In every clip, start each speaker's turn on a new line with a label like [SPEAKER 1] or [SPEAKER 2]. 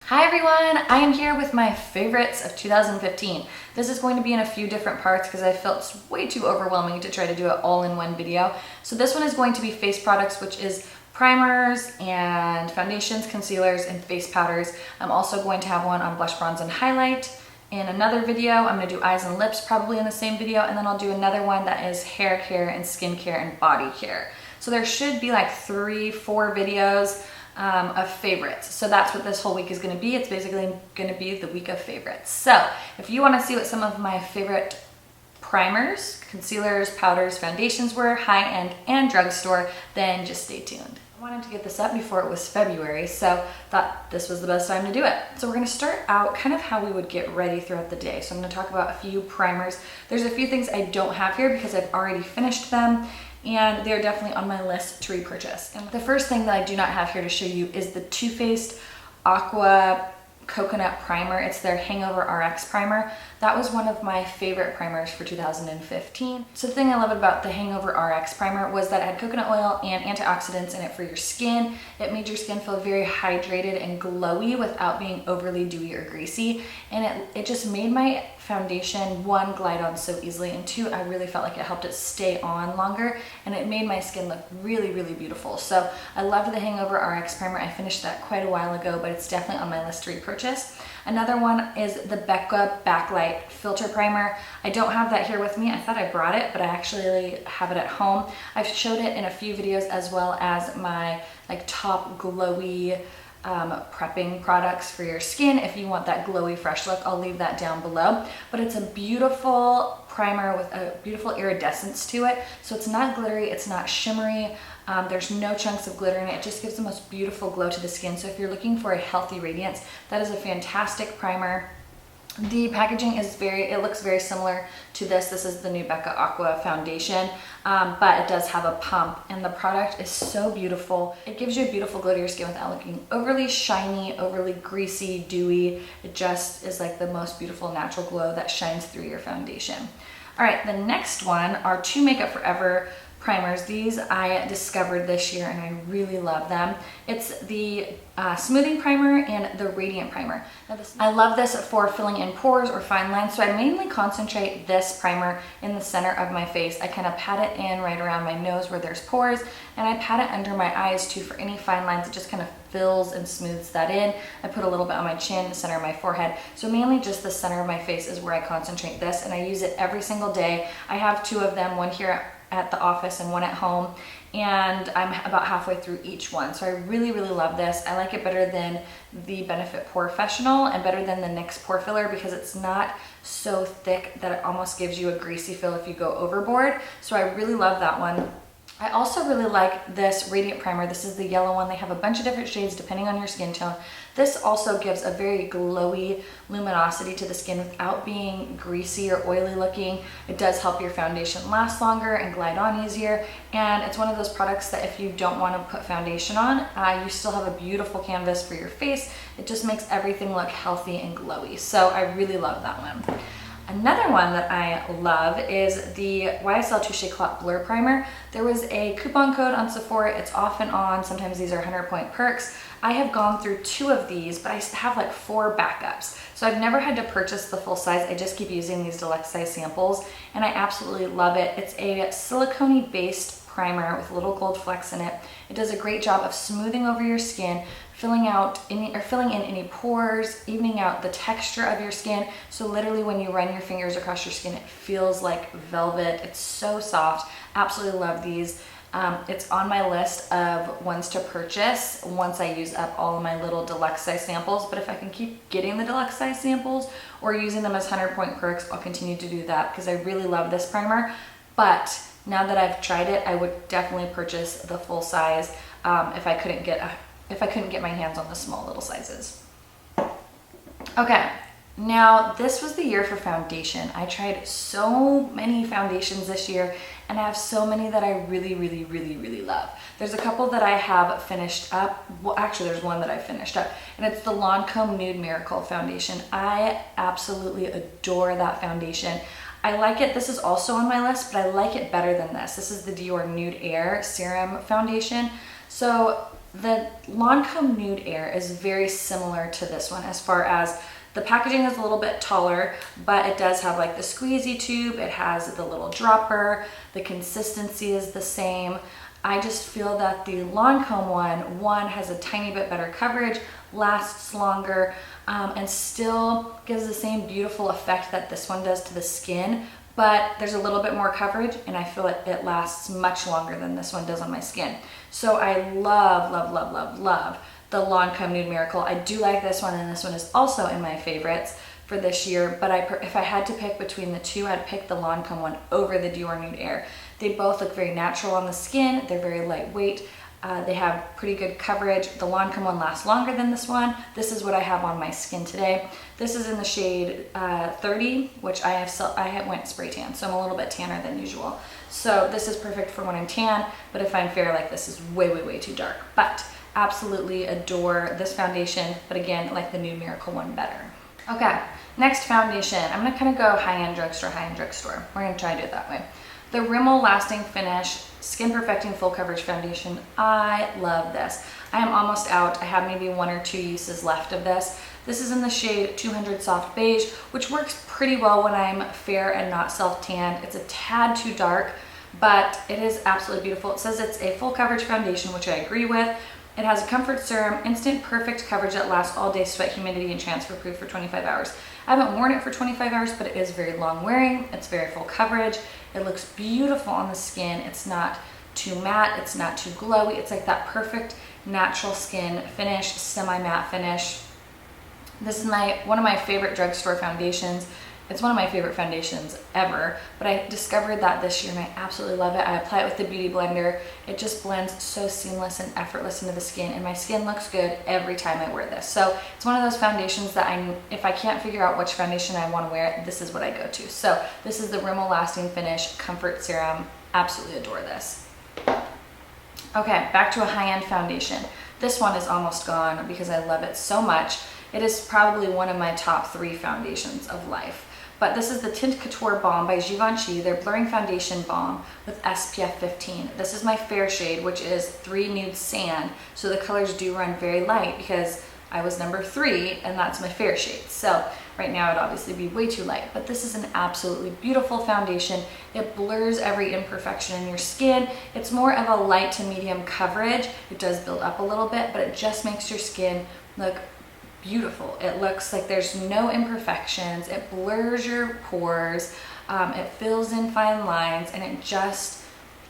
[SPEAKER 1] Hi everyone, I am here with my favorites of 2015. This is going to be in a few different parts because I felt it's way too overwhelming to try to do it all in one video. So this one is going to be face products, which is primers and foundations, concealers, and face powders. I'm also going to have one on blush, bronze, and highlight in another video. I'm going to do eyes and lips probably in the same video, and then I'll do another one that is hair care and skin care and body care. So there should be like 3-4 videos of favorites. So that's what this whole week is going to be. It's basically going to be the week of favorites. So if you want to see what some of my favorite primers, concealers, powders, foundations were, high-end and drugstore, then just stay tuned. I wanted to get this up before it was February, so thought this was the best time to do it. So we're going to start out kind of how we would get ready throughout the day. So I'm going to talk about a few primers. There's a few things I don't have here because I've already finished them, and they're definitely on my list to repurchase. And the first thing that I do not have here to show you is the Too Faced Aqua Coconut Primer. It's their Hangover RX primer. That was one of my favorite primers for 2015. So the thing I loved about the Hangover RX primer was that it had coconut oil and antioxidants in it for your skin. It made your skin feel very hydrated and glowy without being overly dewy or greasy. And it just made my foundation, one, glide on so easily, and two, I really felt like it helped it stay on longer, and it made my skin look really, really beautiful. So I loved the Hangover RX primer. I finished that quite a while ago, but it's definitely on my list to repurchase. Another one is the Becca Backlight Filter Primer. I don't have that here with me. I thought I brought it, but I actually have it at home. I've showed it in a few videos, as well as my top glowy prepping products for your skin. If you want that glowy fresh look, I'll leave that down below. But it's a beautiful primer with a beautiful iridescence to it. So it's not glittery, it's not shimmery. There's no chunks of glitter in it. It just gives the most beautiful glow to the skin. So if you're looking for a healthy radiance, that is a fantastic primer. The packaging is it looks very similar to this. This is the new Becca Aqua foundation, but it does have a pump, and the product is so beautiful. It gives you a beautiful glow to your skin without looking overly shiny, overly greasy, dewy. It just is like the most beautiful natural glow that shines through your foundation. All right, the next one are two Makeup Forever primers. These I discovered this year and I really love them. It's the smoothing primer and the radiant primer. I love this for filling in pores or fine lines, so I mainly concentrate this primer in the center of my face. I kind of pat it in right around my nose where there's pores, and I pat it under my eyes too for any fine lines. It just kind of fills and smooths that in. I put a little bit on my chin, the center of my forehead. So mainly just the center of my face is where I concentrate this, and I use it every single day. I have two of them, one here at the office and one at home, and I'm about halfway through each one. So I really, really love this. I like it better than the Benefit Professional and better than the NYX Pore Filler because it's not so thick that it almost gives you a greasy feel if you go overboard. So I really love that one. I also really like this Radiant Primer. This is the yellow one. They have a bunch of different shades depending on your skin tone. This also gives a very glowy luminosity to the skin without being greasy or oily looking. It does help your foundation last longer and glide on easier. And it's one of those products that if you don't want to put foundation on, you still have a beautiful canvas for your face. It just makes everything look healthy and glowy. So I really love that one. Another one that I love is the YSL Touche Clot Blur Primer. There was a coupon code on Sephora. It's off and on. Sometimes these are 100-point perks. I have gone through 2 of these, but I have like 4 backups. So I've never had to purchase the full size. I just keep using these deluxe size samples, and I absolutely love it. It's a silicone-based primer with little gold flecks in it. It does a great job of smoothing over your skin, filling in any pores, evening out the texture of your skin. So literally when you run your fingers across your skin, it feels like velvet. It's so soft. Absolutely love these. It's on my list of ones to purchase once I use up all of my little deluxe size samples. But if I can keep getting the deluxe size samples or using them as 100-point perks, I'll continue to do that because I really love this primer. But now that I've tried it, I would definitely purchase the full size if I couldn't get my hands on the small little sizes. Okay, now this was the year for foundation. I tried so many foundations this year, and I have so many that I really, really, really, really love. There's a couple that I have finished up. Well, actually there's one that I finished up, and it's the Lancome Nude Miracle Foundation. I absolutely adore that foundation. I like it. This is also on my list, but I like it better than this. This is the Dior Nude Air Serum Foundation. So The Lancome Nude Air is very similar to this one as far as the packaging is a little bit taller, but it does have like the squeezy tube. It has the little dropper. The consistency is the same. I just feel that the Lancome one has a tiny bit better coverage, lasts longer, and still gives the same beautiful effect that this one does to the skin, but there's a little bit more coverage, and I feel it lasts much longer than this one does on my skin. So I love, love, love, love, love the Lancome Nude Miracle. I do like this one, and this one is also in my favorites for this year, but if I had to pick between the two, I'd pick the Lancome one over the Dior Nude Air. They both look very natural on the skin. They're very lightweight. They have pretty good coverage. The Lancome one lasts longer than this one. This is what I have on my skin today. This is in the shade 30, which I went spray tan, so I'm a little bit tanner than usual. So this is perfect for when I'm tan, but if I'm fair, like this is way, way, way too dark. But absolutely adore this foundation, but again, like the Nude Miracle one better. Okay, next foundation. I'm gonna kind of go high-end drugstore, high-end drugstore. We're gonna try to do it that way. The Rimmel Lasting Finish Skin Perfecting Full Coverage Foundation. I love this. I am almost out. I have maybe 1 or 2 uses left of this. This is in the shade 200 Soft Beige, which works pretty well when I'm fair and not self-tanned. It's a tad too dark, but it is absolutely beautiful. It says it's a full coverage foundation, which I agree with. It has a comfort serum, instant perfect coverage that lasts all day, sweat, humidity, and transfer proof for 25 hours. I haven't worn it for 25 hours, but it is very long wearing. It's very full coverage. It looks beautiful on the skin. It's not too matte. It's not too glowy. It's like that perfect natural skin finish, semi-matte finish. This is one of my favorite drugstore foundations. It's one of my favorite foundations ever, but I discovered that this year and I absolutely love it. I apply it with the Beauty Blender. It just blends so seamless and effortless into the skin, and my skin looks good every time I wear this. So it's one of those foundations that if I can't figure out which foundation I want to wear, this is what I go to. So this is the Rimmel Lasting Finish Comfort Serum. Absolutely adore this. Okay, back to a high-end foundation. This one is almost gone because I love it so much. It is probably one of my top 3 foundations of life. But this is the Tint Couture Balm by Givenchy, their Blurring Foundation Balm with SPF 15. This is my fair shade, which is 3 Nude Sand. So the colors do run very light because I was number 3 and that's my fair shade. So right now it'd obviously be way too light, but this is an absolutely beautiful foundation. It blurs every imperfection in your skin. It's more of a light to medium coverage. It does build up a little bit, but it just makes your skin look beautiful. It looks like there's no imperfections. It blurs your pores. It fills in fine lines, and it just,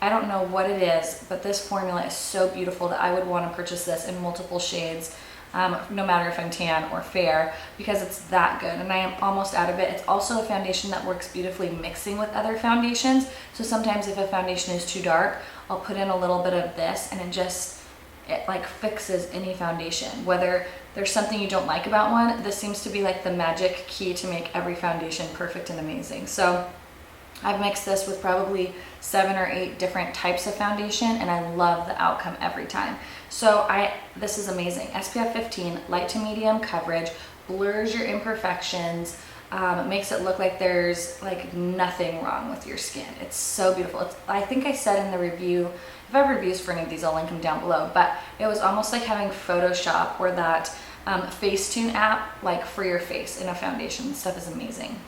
[SPEAKER 1] I don't know what it is, but this formula is so beautiful that I would want to purchase this in multiple shades, no matter if I'm tan or fair, because it's that good. And I am almost out of it. It's also a foundation that works beautifully mixing with other foundations. So sometimes if a foundation is too dark, I'll put in a little bit of this, and it like fixes any foundation. Whether there's something you don't like about one, this seems to be like the magic key to make every foundation perfect and amazing. So I've mixed this with probably 7 or 8 different types of foundation, and I love the outcome every time. So this is amazing. SPF 15, light to medium coverage, blurs your imperfections, makes it look like there's like nothing wrong with your skin. It's so beautiful. I think I said in the review, if I have reviews for any of these, I'll link them down below, but it was almost like having Photoshop or that Facetune app like for your face in a foundation. This stuff is amazing.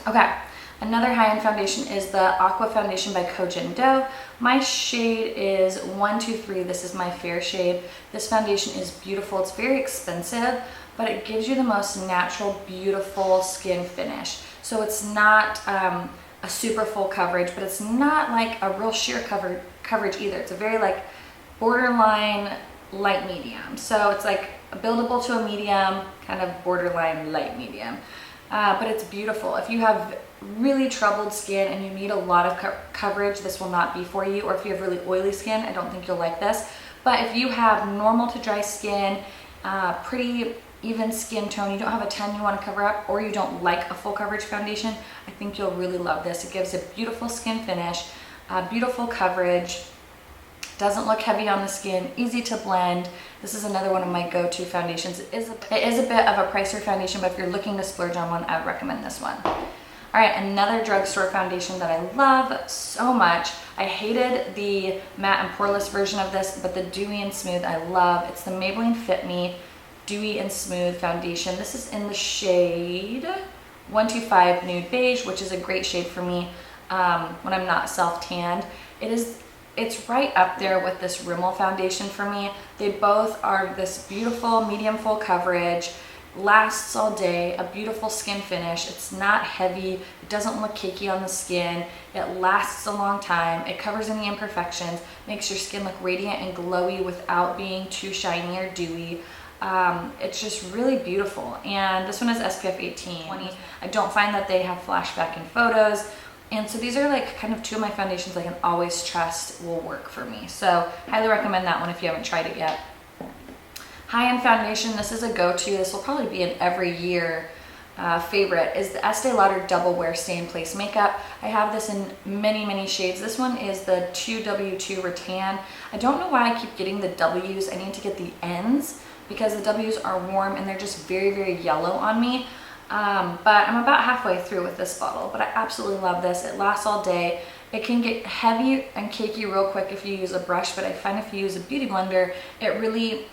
[SPEAKER 1] Okay, another high-end foundation is the Aqua Foundation by Kojin Do. My shade is 123. This is my fair shade. This foundation is beautiful. It's very expensive, but it gives you the most natural, beautiful skin finish. So it's not a super full coverage, but it's not like a real sheer coverage either. It's a very like borderline light medium. So it's like buildable to a medium, kind of borderline light medium. But it's beautiful. If you have really troubled skin and you need a lot of coverage, this will not be for you. Or if you have really oily skin, I don't think you'll like this. But if you have normal to dry skin, pretty even skin tone, you don't have a ton you want to cover up, or you don't like a full coverage foundation, I think you'll really love this. It gives a beautiful skin finish, beautiful coverage, doesn't look heavy on the skin, easy to blend. This is another one of my go-to foundations. It is a bit of a pricier foundation, but if you're looking to splurge on one, I would recommend this one. All right, another drugstore foundation that I love so much. I hated the matte and poreless version of this, but the Dewy and Smooth I love. It's the Maybelline Fit Me Dewy and Smooth Foundation. This is in the shade 125 Nude Beige, which is a great shade for me when I'm not self-tanned. It's right up there with this Rimmel foundation for me. They both are this beautiful medium full coverage, lasts all day, a beautiful skin finish. It's not heavy, it doesn't look cakey on the skin, it lasts a long time, it covers any imperfections, makes your skin look radiant and glowy without being too shiny or dewy. It's just really beautiful. And this one is SPF 18. I don't find that they have flashback in photos. And so these are like kind of two of my foundations I can always trust will work for me. So highly recommend that one if you haven't tried it yet. High-end foundation, this is a go-to. This will probably be an every year favorite, is the Estee Lauder Double Wear Stay in Place Makeup. I have this in many shades. This one is the 2W2 Rattan. I don't know why I keep getting the W's. I need to get the N's because the W's are warm and they're just very yellow on me. But I'm about halfway through with this bottle, but I absolutely love this. It lasts all day. It can get heavy and cakey real quick if you use a brush, but I find if you use a beauty blender, it really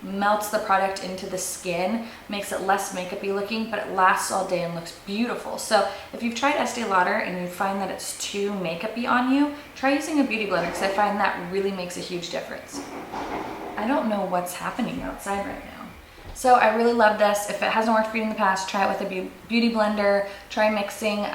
[SPEAKER 1] melts the product into the skin, makes it less makeup-y looking, but it lasts all day and looks beautiful. So if you've tried Estee Lauder and you find that it's too makeup-y on you, try using a beauty blender because I find that really makes a huge difference. I don't know what's happening outside right now. So I really love this. If it hasn't worked for you in the past, try it with a beauty blender. Try mixing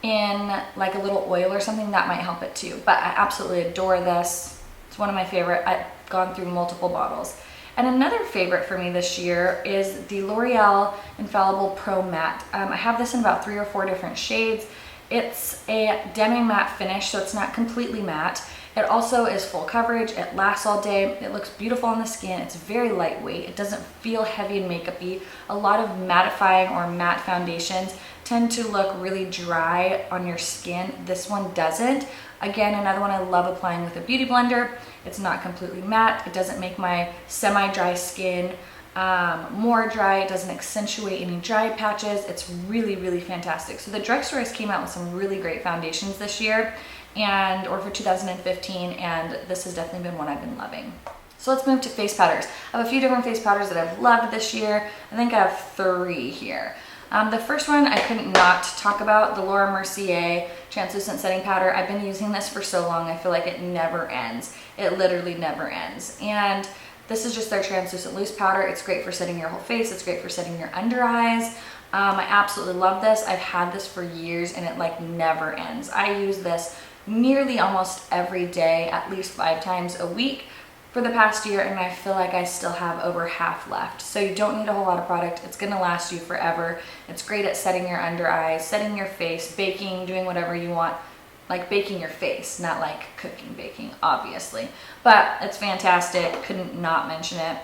[SPEAKER 1] in like a little oil or something. That might help it too. But I absolutely adore this. It's one of my favorite. I've gone through multiple bottles. And another favorite for me this year is the L'Oreal Infallible Pro Matte. I have this in about 3 or 4 different shades. It's a demi-matte finish, so it's not completely matte. It also is full coverage, it lasts all day, it looks beautiful on the skin, it's very lightweight, it doesn't feel heavy and makeup-y. A lot of mattifying or matte foundations tend to look really dry on your skin. This one doesn't. Again, another one I love applying with a beauty blender. It's not completely matte, it doesn't make my semi-dry skin more dry, it doesn't accentuate any dry patches. It's really fantastic. So the drugstores came out with some really great foundations this year or for 2015, and this has definitely been one I've been loving. So let's move to face powders. I have a few different face powders that I've loved this year. I think I have 3 here. The first one I couldn't not talk about, the Laura Mercier Translucent Setting Powder. I've been using this for so long, I feel like it never ends. It literally never ends. And this is just their translucent loose powder. It's great for setting your whole face. It's great for setting your under eyes. I absolutely love this. I've had this for years and it like never ends. I use this nearly almost every day, at least 5 times a week for the past year, and I feel like I still have over half left. So you don't need a whole lot of product. It's gonna last you forever. It's great at setting your under eyes, setting your face, baking, doing whatever you want. Like baking your face, not like cooking, baking, obviously. But it's fantastic, couldn't not mention it.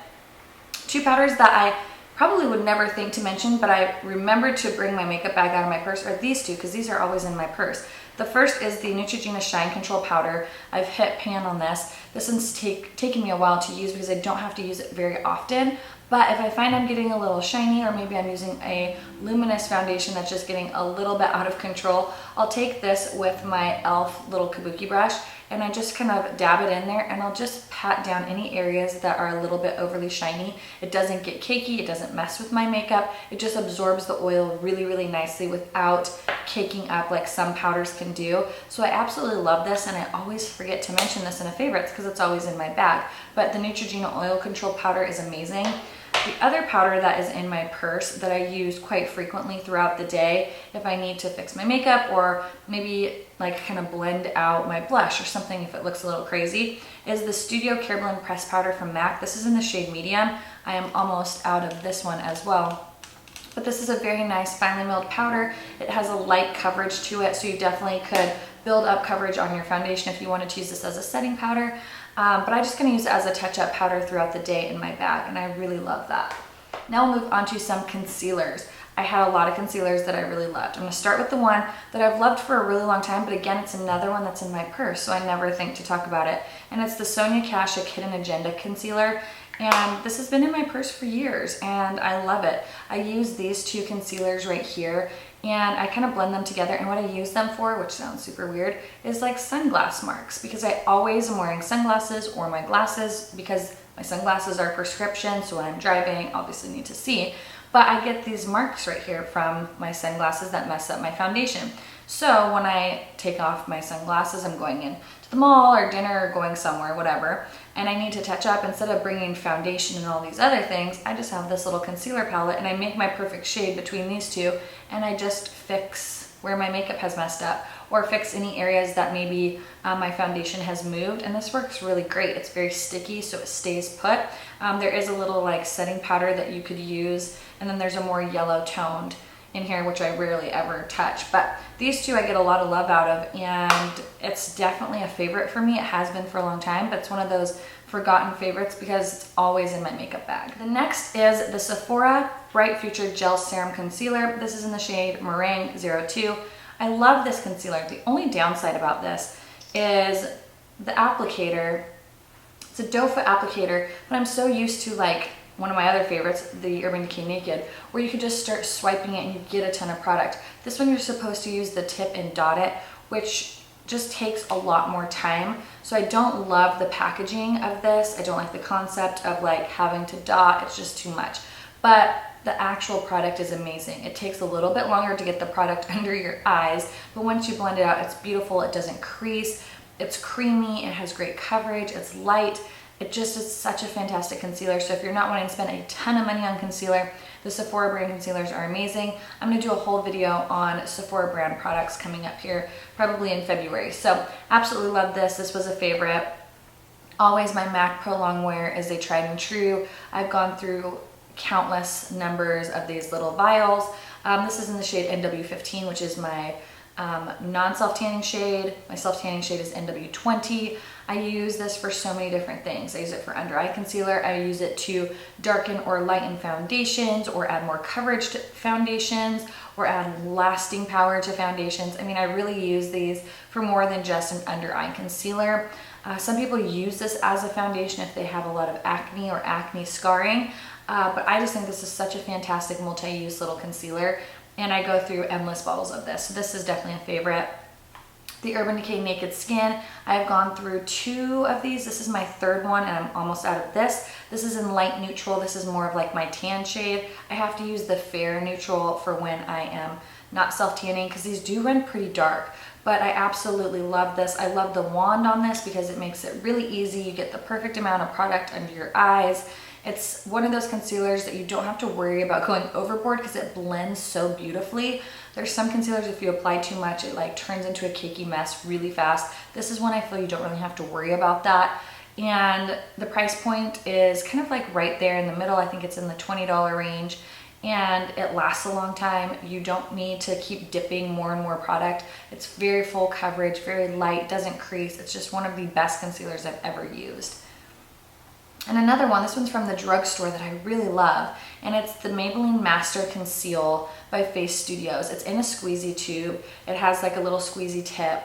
[SPEAKER 1] 2 powders that I probably would never think to mention, but I remembered to bring my makeup bag out of my purse are these 2, because these are always in my purse. The first is the Neutrogena Shine Control Powder. I've hit pan on this. This one's taken me a while to use because I don't have to use it very often. But if I find I'm getting a little shiny, or maybe I'm using a luminous foundation that's just getting a little bit out of control, I'll take this with my e.l.f. little kabuki brush and I just kind of dab it in there, and I'll just pat down any areas that are a little bit overly shiny. It doesn't get cakey, it doesn't mess with my makeup. It just absorbs the oil really nicely without caking up like some powders can do. So I absolutely love this, and I always forget to mention this in a favorites because it's always in my bag. But the Neutrogena Oil Control Powder is amazing. The other powder that is in my purse that I use quite frequently throughout the day if I need to fix my makeup or maybe like kind of blend out my blush or something if it looks a little crazy is the Studio Care Blend Press Powder from MAC. This is in the shade medium. I am almost out of this one as well. But this is a very nice finely milled powder. It has a light coverage to it, so you definitely could build up coverage on your foundation if you wanted to use this as a setting powder. But I'm just going to use it as a touch-up powder throughout the day in my bag, and I really love that. Now we'll move on to some concealers. I had a lot of concealers that I really loved. I'm going to start with the one that I've loved for a really long time, but again, it's another one that's in my purse, so I never think to talk about it. And it's the Sonia Kashuk Hidden Agenda Concealer. And this has been in my purse for years, and I love it. I use these 2 concealers right here and I kind of blend them together. And what I use them for, which sounds super weird, is like sunglass marks, because I always am wearing sunglasses or my glasses, because my sunglasses are prescription, so when I'm driving, obviously need to see. But I get these marks right here from my sunglasses that mess up my foundation. So when I take off my sunglasses, I'm going in to the mall or dinner or going somewhere, whatever, and I need to touch up, instead of bringing foundation and all these other things, I just have this little concealer palette and I make my perfect shade between these two, and I just fix where my makeup has messed up or fix any areas that maybe my foundation has moved. And this works really great. It's very sticky, so it stays put. There is a little like setting powder that you could use, and then there's a more yellow toned in here, which I rarely ever touch. But these two I get a lot of love out of, and it's definitely a favorite for me. It has been for a long time, but it's one of those forgotten favorites because it's always in my makeup bag. The next is the Sephora Bright Future Gel Serum Concealer. This is in the shade Meringue 02. I love this concealer. The only downside about this is the applicator. It's a doe foot applicator, but I'm so used to like one of my other favorites, the Urban Decay Naked, where you could just start swiping it and you get a ton of product. This one you're supposed to use the tip and dot it, which just takes a lot more time. So I don't love the packaging of this. I don't like the concept of like having to dot. It's just too much. But the actual product is amazing. It takes a little bit longer to get the product under your eyes, but once you blend it out, it's beautiful. It doesn't crease. It's creamy. It has great coverage. It's light. It just is such a fantastic concealer. So if you're not wanting to spend a ton of money on concealer, the Sephora brand concealers are amazing. I'm gonna do a whole video on Sephora brand products coming up here, probably in February. So absolutely love this. This was a favorite. Always my MAC Pro Longwear is a tried and true. I've gone through countless numbers of these little vials. This is in the shade NW15, which is my non-self-tanning shade. My self-tanning shade is NW20. I use this for so many different things. I use it for under eye concealer. I use it to darken or lighten foundations, or add more coverage to foundations, or add lasting power to foundations. I mean, I really use these for more than just an under eye concealer. Some people use this as a foundation if they have a lot of acne or acne scarring, but I just think this is such a fantastic multi-use little concealer, and I go through endless bottles of this. So this is definitely a favorite. The Urban Decay Naked Skin, I've gone through 2 of these. This is my 3rd one, and I'm almost out of this. This is in light neutral. This is more of like my tan shade. I have to use the fair neutral for when I am not self-tanning, because these do run pretty dark, but I absolutely love this. I love the wand on this because it makes it really easy. You get the perfect amount of product under your eyes. It's one of those concealers that you don't have to worry about going overboard because it blends so beautifully. There's some concealers, if you apply too much, it like turns into a cakey mess really fast. This is one I feel you don't really have to worry about that. And the price point is kind of like right there in the middle. I think it's in the $20 range, and it lasts a long time. You don't need to keep dipping more and more product. It's very full coverage, very light, doesn't crease. It's just one of the best concealers I've ever used. And another one, this one's from the drugstore that I really love, and it's the Maybelline Master Conceal by Face Studios. It's in a squeezy tube. It has like a little squeezy tip.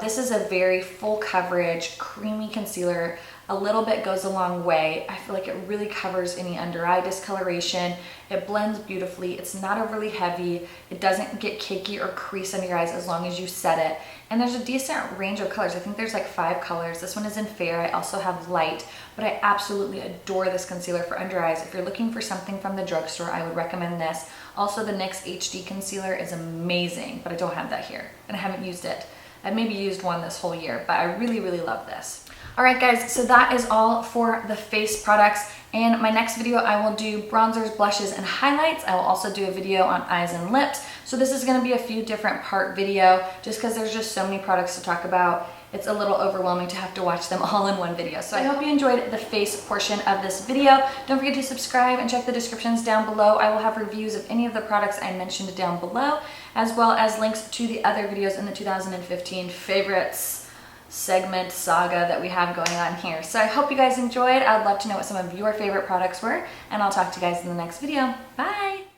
[SPEAKER 1] This is a very full coverage, creamy concealer. A little bit goes a long way. I feel like it really covers any under eye discoloration. It blends beautifully. It's not overly heavy. It doesn't get cakey or crease under your eyes as long as you set it. And there's a decent range of colors. I think there's like 5 colors. This one is in fair. I also have light, but I absolutely adore this concealer for under eyes. If you're looking for something from the drugstore, I would recommend this. Also, the NYX HD concealer is amazing, but I don't have that here, and I haven't used it. I've maybe used one this whole year, but I really, really love this. All right, guys, so that is all for the face products. In my next video, I will do bronzers, blushes, and highlights. I will also do a video on eyes and lips. So this is gonna be a few different part video, just because there's just so many products to talk about. It's a little overwhelming to have to watch them all in one video. So I hope you enjoyed the face portion of this video. Don't forget to subscribe and check the descriptions down below. I will have reviews of any of the products I mentioned down below, as well as links to the other videos in the 2015 favorites segment saga that we have going on here. So I hope you guys enjoyed. I'd love to know what some of your favorite products were, and I'll talk to you guys in the next video. Bye!